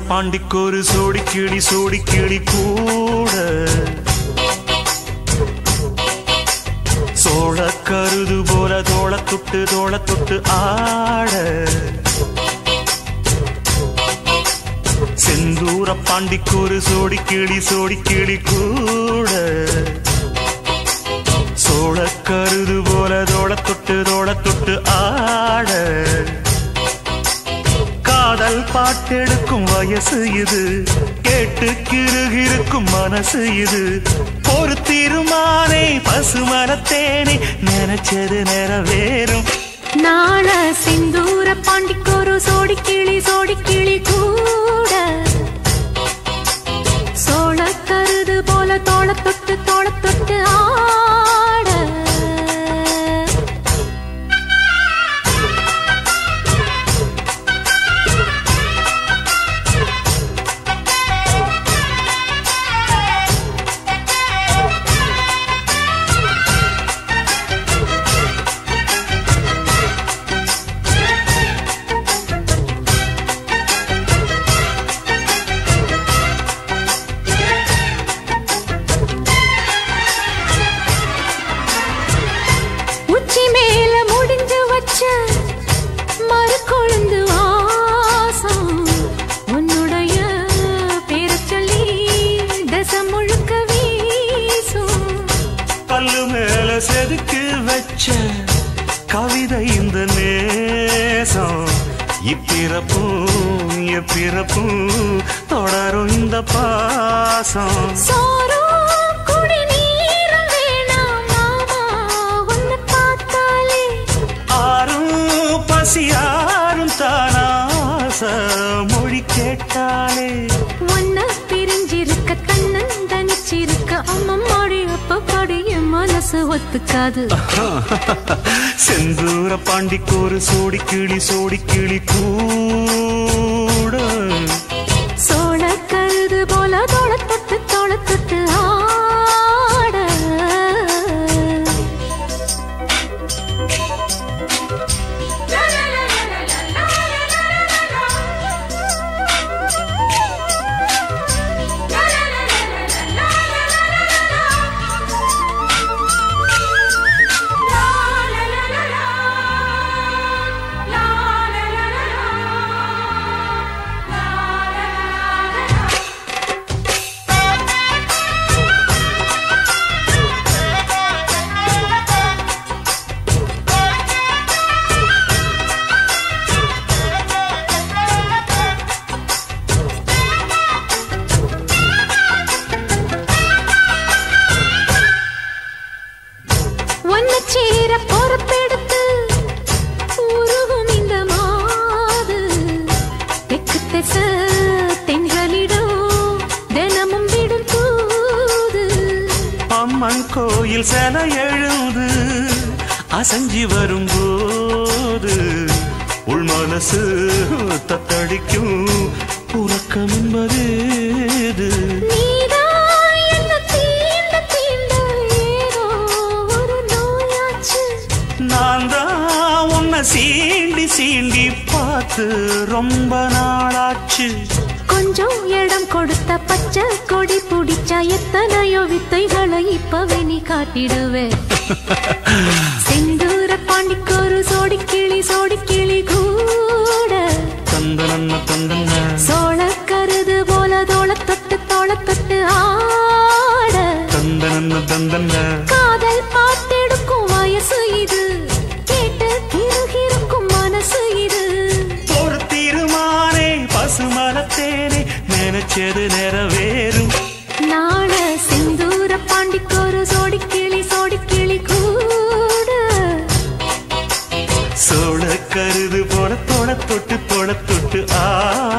பாண்டிக்கொரு சோடி கிளி கூட சோழ கருது போல தோள தொட்டு ஆட செந்தூர பாண்டிக்கொரு சோடி கிளி கூட சோழ கருது போல தோள தொட்டு ஆட காதல் பாட்டெடுக்கும் வயசு இது கேட்டு கிருகிருக்கும் மனசு இது ஒரு தீர்மானே பசுமரத்தேனே நினைச்சது நிறைவேறும் நாள செந்தூர பாண்டிக்கொரு சோடி கிளி கூட சோழ கருது போல தோள தொட்டு ஆட மறுகொழுந்து வாசம் உன்னுடைய பேரை சொல்லி தசம் முழுக்க வீசும் கல்லு மேல செதுக்கு வச்ச கவிதை இந்த நேசம் இப்பிறப்பும் எப்பிறப்பும் தொடரும் இந்த பாசம் யாரும் தானாச மொழி கேட்டாலே ஒன்ன பிரிஞ்சிருக்க தன்னன் தனிச்சிருக்க அம்மம்மாடி அப்பப்படி என் மனசு ஒத்துக்காது செந்தூர பாண்டிக்கொரு சோடி கிளி கூட சோழ கருது போல தோள தொட்டு ஆட பொறுப்பெடுத்து உருகும் இந்த மாது தெற்கு திச தென்களிடம் தினமும் விடும் தூது அம்மன் கோயில் சிலை எழுது அசஞ்சி வரும்போது உள் மனசு தத்தடிக்கும் உறக்கம் என்பது நான் தான் உன்னை சீண்டி பார்த்து ரொம்ப நாளாச்சு கொஞ்சம் இடம் கொடுத்த பச்சை கொடி பிடிச்சா எத்தனையோ வித்தைகளை இப்பவே நீ காட்டிடுவே செந்தூர பாண்டிக்கொரு சோடி கிளி கூட தந்தன சோழ கருது போல தோள தொட்டு ஆட தந்தன காதல் பாட்டெடுக்கும் வயசு இது கேட்டு கிருகிருக்கும் மனசு இது ஒரு தீர்மானே பசுமரத்தேனே நினைச்சது நிறைவேறும் நாள செந்தூர பாண்டிக்கொரு சோடி கிளி கூட சோழ கருது போல தோள தொட்டு ஆ